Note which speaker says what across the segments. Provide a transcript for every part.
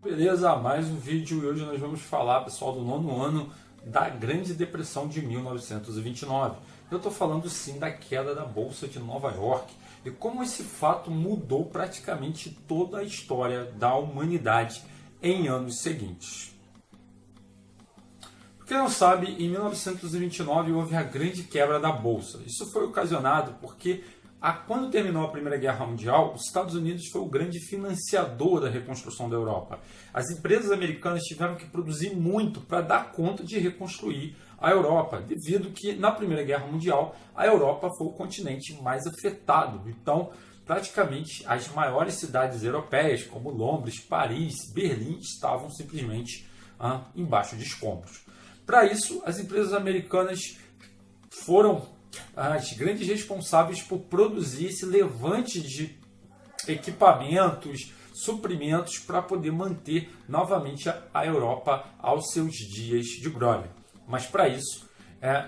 Speaker 1: Beleza, mais um vídeo e hoje nós vamos falar, pessoal, do nono ano da Grande Depressão de 1929. Eu estou falando sim da queda da Bolsa de Nova York e como esse fato mudou praticamente toda a história da humanidade em anos seguintes. Para quem não sabe, em 1929 houve a grande quebra da Bolsa. Isso foi ocasionado porque quando terminou a Primeira Guerra Mundial, os Estados Unidos foi o grande financiador da reconstrução da Europa. As empresas americanas tiveram que produzir muito para dar conta de reconstruir a Europa, devido que na Primeira Guerra Mundial a Europa foi o continente mais afetado. Então, praticamente as maiores cidades europeias, como Londres, Paris, Berlim, estavam simplesmente embaixo de escombros. Para isso, as empresas americanas foram as grandes responsáveis por produzir esse levante de equipamentos, suprimentos para poder manter novamente a Europa aos seus dias de glória. Mas para isso,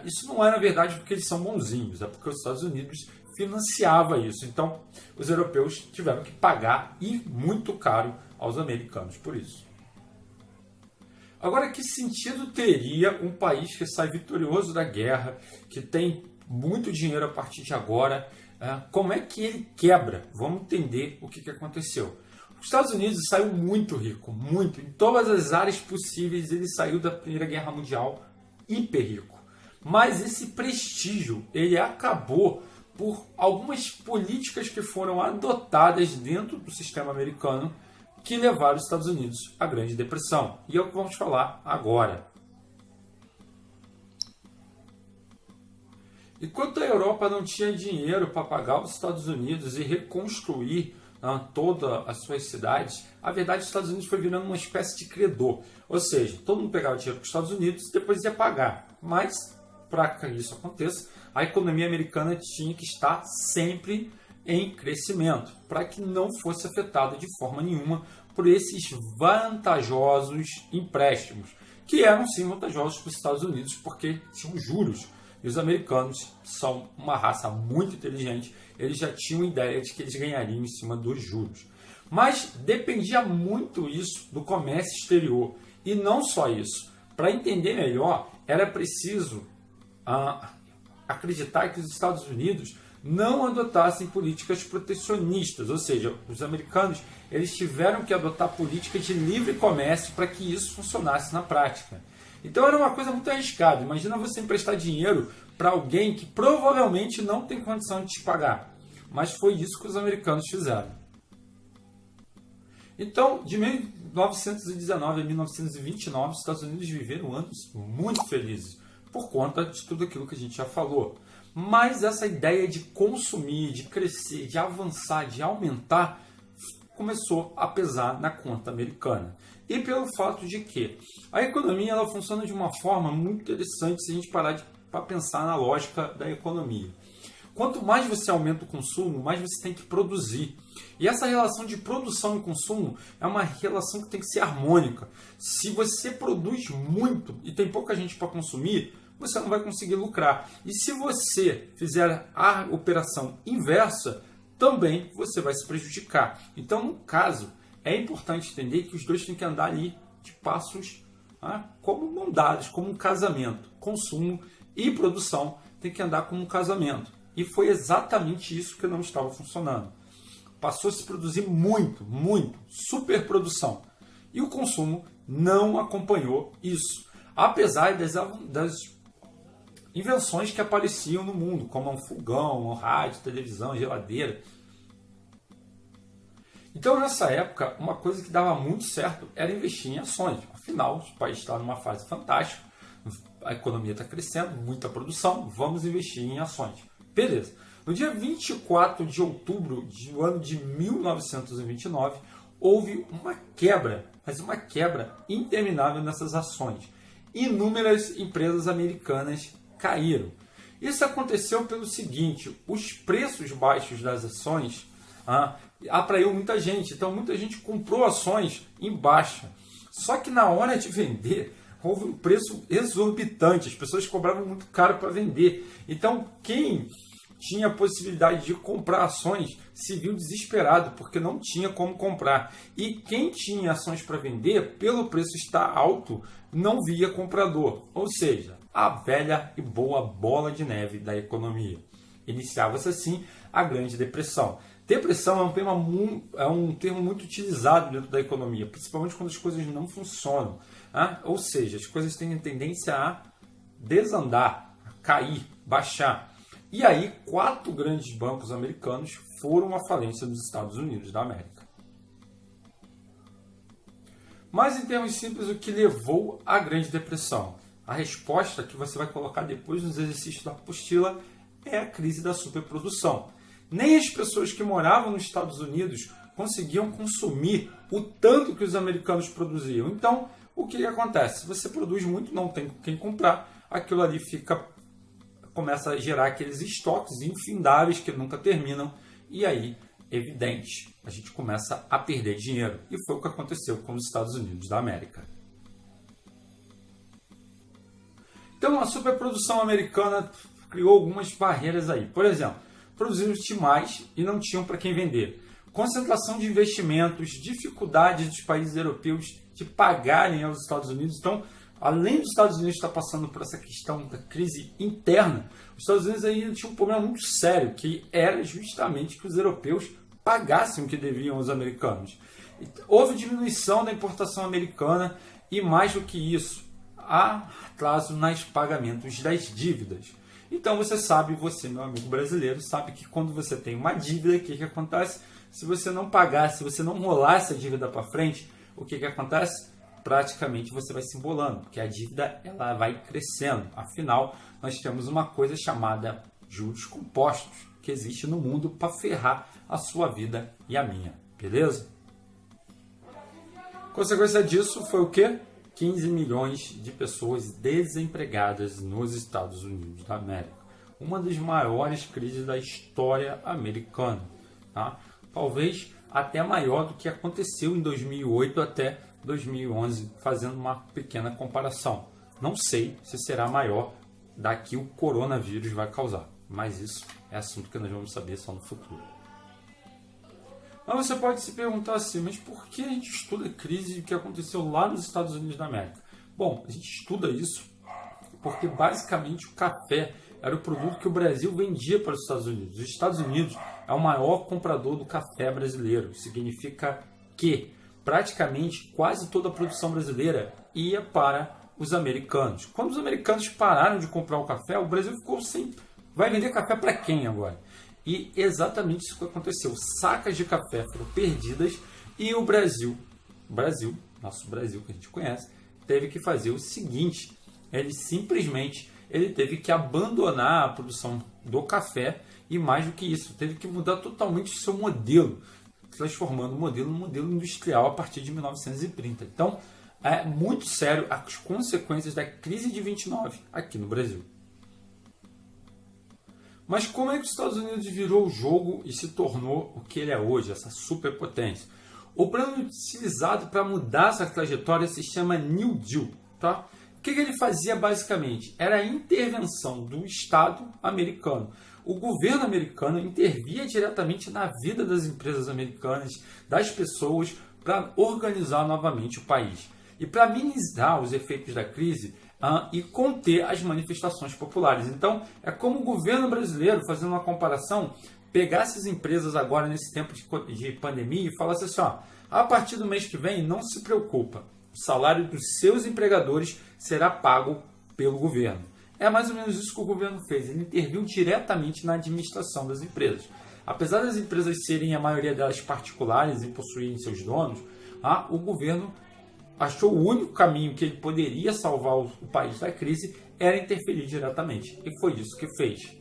Speaker 1: isso não é na verdade porque eles são bonzinhos, é porque os Estados Unidos financiava isso. Então, os europeus tiveram que pagar e muito caro aos americanos por isso. Agora, que sentido teria um país que sai vitorioso da guerra, que tem muito dinheiro a partir de agora? Como é que ele quebra? Vamos entender o que aconteceu. Os Estados Unidos saiu muito rico, muito. Em todas as áreas possíveis ele saiu da Primeira Guerra Mundial hiper rico. Mas esse prestígio ele acabou por algumas políticas que foram adotadas dentro do sistema americano que levaram os Estados Unidos à Grande Depressão. E é o que vamos falar agora. Enquanto a Europa não tinha dinheiro para pagar os Estados Unidos e reconstruir todas as suas cidades, a verdade, os Estados Unidos foi virando uma espécie de credor. Ou seja, todo mundo pegava dinheiro para os Estados Unidos e depois ia pagar. Mas, para que isso aconteça, a economia americana tinha que estar sempre em crescimento, para que não fosse afetada de forma nenhuma por esses vantajosos empréstimos, que eram sim vantajosos para os Estados Unidos, porque tinham juros. E os americanos são uma raça muito inteligente, eles já tinham ideia de que eles ganhariam em cima dos juros. Mas dependia muito isso do comércio exterior. E não só isso. Para entender melhor, era preciso acreditar que os Estados Unidos não adotassem políticas protecionistas. Ou seja, os americanos eles tiveram que adotar políticas de livre comércio para que isso funcionasse na prática. Então era uma coisa muito arriscada. Imagina você emprestar dinheiro para alguém que provavelmente não tem condição de te pagar. Mas foi isso que os americanos fizeram. Então, de 1919 a 1929, os Estados Unidos viveram anos muito felizes por conta de tudo aquilo que a gente já falou. Mas essa ideia de consumir, de crescer, de avançar, de aumentar, começou a pesar na conta americana. E pelo fato de que a economia ela funciona de uma forma muito interessante se a gente parar para pensar na lógica da economia. Quanto mais você aumenta o consumo, mais você tem que produzir. E essa relação de produção e consumo é uma relação que tem que ser harmônica. Se você produz muito e tem pouca gente para consumir, você não vai conseguir lucrar. E se você fizer a operação inversa, também você vai se prejudicar. Então, no caso, é importante entender que os dois têm que andar ali de passos como mão dadas, como um casamento. Consumo e produção têm que andar como um casamento. E foi exatamente isso que não estava funcionando. Passou a se produzir muito, superprodução. E o consumo não acompanhou isso. Apesar das invenções que apareciam no mundo, como um fogão, um rádio, televisão, geladeira. Então, nessa época, uma coisa que dava muito certo era investir em ações. Afinal, o país está numa fase fantástica, a economia está crescendo, muita produção, vamos investir em ações. Beleza. No dia 24 de outubro do ano de 1929, houve uma quebra, mas uma quebra interminável nessas ações. Inúmeras empresas americanas caíram. Isso aconteceu pelo seguinte: os preços baixos das ações atraiu muita gente, então muita gente comprou ações em baixa. Só que na hora de vender, houve um preço exorbitante, as pessoas cobravam muito caro para vender. Então quem tinha a possibilidade de comprar ações se viu desesperado, porque não tinha como comprar. E quem tinha ações para vender, pelo preço estar alto, não via comprador. Ou seja, a velha e boa bola de neve da economia. Iniciava-se assim a Grande Depressão. Depressão é um termo muito utilizado dentro da economia, principalmente quando as coisas não funcionam. Ou seja, as coisas têm a tendência a desandar, a cair, baixar. E aí, 4 grandes bancos americanos foram à falência dos Estados Unidos da América. Mas, em termos simples, o que levou à Grande Depressão? A resposta que você vai colocar depois nos exercícios da apostila é a crise da superprodução. Nem as pessoas que moravam nos Estados Unidos conseguiam consumir o tanto que os americanos produziam. Então, o que acontece? Se você produz muito, não tem quem comprar, aquilo ali começa a gerar aqueles estoques infindáveis que nunca terminam, e aí, evidente, a gente começa a perder dinheiro. E foi o que aconteceu com os Estados Unidos da América. Então, a superprodução americana criou algumas barreiras aí. Por exemplo, produziram demais e não tinham para quem vender. Concentração de investimentos, dificuldade dos países europeus de pagarem aos Estados Unidos. Então, além dos Estados Unidos estar passando por essa questão da crise interna, os Estados Unidos ainda tinham um problema muito sério, que era justamente que os europeus pagassem o que deviam aos americanos. Houve diminuição da importação americana e, mais do que isso, há atraso nos pagamentos das dívidas. Então você sabe, você, meu amigo brasileiro, sabe que quando você tem uma dívida, o que acontece? Se você não pagar, se você não rolar essa dívida para frente, o que acontece? Praticamente você vai se embolando, porque a dívida ela vai crescendo. Afinal, nós temos uma coisa chamada juros compostos, que existe no mundo para ferrar a sua vida e a minha, beleza? Consequência disso foi o quê? 15 milhões de pessoas desempregadas nos Estados Unidos da América. Uma das maiores crises da história americana. Tá? Talvez até maior do que aconteceu em 2008 até 2011, fazendo uma pequena comparação. Não sei se será maior da que o coronavírus vai causar, mas isso é assunto que nós vamos saber só no futuro. Mas você pode se perguntar assim, mas por que a gente estuda a crise que aconteceu lá nos Estados Unidos da América? Bom, a gente estuda isso porque basicamente o café era o produto que o Brasil vendia para os Estados Unidos. Os Estados Unidos é o maior comprador do café brasileiro. Significa que praticamente quase toda a produção brasileira ia para os americanos. Quando os americanos pararam de comprar o café, o Brasil ficou sem... Vai vender café para quem agora? E exatamente isso que aconteceu. Sacas de café foram perdidas e o Brasil, nosso Brasil que a gente conhece, teve que fazer o seguinte. Ele teve que abandonar a produção do café e, mais do que isso, teve que mudar totalmente o seu modelo, transformando o modelo num modelo industrial a partir de 1930. Então, é muito sério as consequências da crise de 29 aqui no Brasil. Mas como é que os Estados Unidos virou o jogo e se tornou o que ele é hoje, essa superpotência? O plano utilizado para mudar essa trajetória se chama New Deal. Tá? O que ele fazia basicamente? Era a intervenção do Estado americano. O governo americano intervia diretamente na vida das empresas americanas, das pessoas, para organizar novamente o país. E para minimizar os efeitos da crise, e conter as manifestações populares. Então, é como o governo brasileiro, fazendo uma comparação, pegasse as empresas agora nesse tempo de pandemia e falasse assim, a partir do mês que vem, não se preocupa, o salário dos seus empregadores será pago pelo governo. É mais ou menos isso que o governo fez, ele interviu diretamente na administração das empresas. Apesar das empresas serem, a maioria delas, particulares e possuírem seus donos, o governo achou o único caminho que ele poderia salvar o país da crise era interferir diretamente. E foi isso que fez.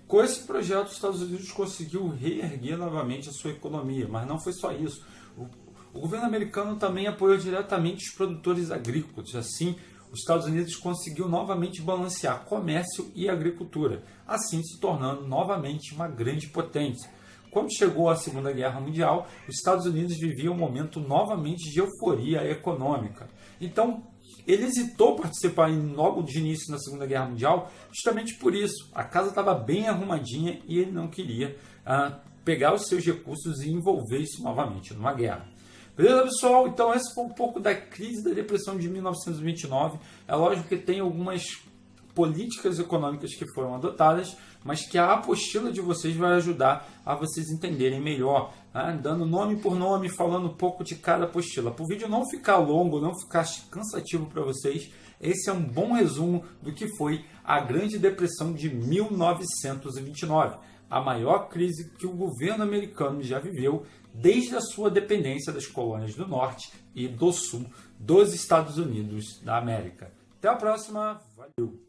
Speaker 1: Com esse projeto, os Estados Unidos conseguiu reerguer novamente a sua economia. Mas não foi só isso. O governo americano também apoiou diretamente os produtores agrícolas. Assim, os Estados Unidos conseguiu novamente balancear comércio e agricultura, assim se tornando novamente uma grande potência. Quando chegou a Segunda Guerra Mundial, os Estados Unidos viviam um momento novamente de euforia econômica. Então, Ele hesitou participar logo de início na Segunda Guerra Mundial, justamente por isso. A casa estava bem arrumadinha e ele não queria pegar os seus recursos e envolver isso novamente numa guerra. Beleza, pessoal? Então, esse foi um pouco da crise da depressão de 1929. É lógico que tem algumas políticas econômicas que foram adotadas, mas que a apostila de vocês vai ajudar a vocês entenderem melhor, né? Dando nome por nome, falando um pouco de cada apostila. Para o vídeo não ficar longo, não ficar cansativo para vocês, esse é um bom resumo do que foi a Grande Depressão de 1929, a maior crise que o governo americano já viveu desde a sua dependência das colônias do Norte e do Sul dos Estados Unidos da América. Até a próxima, valeu!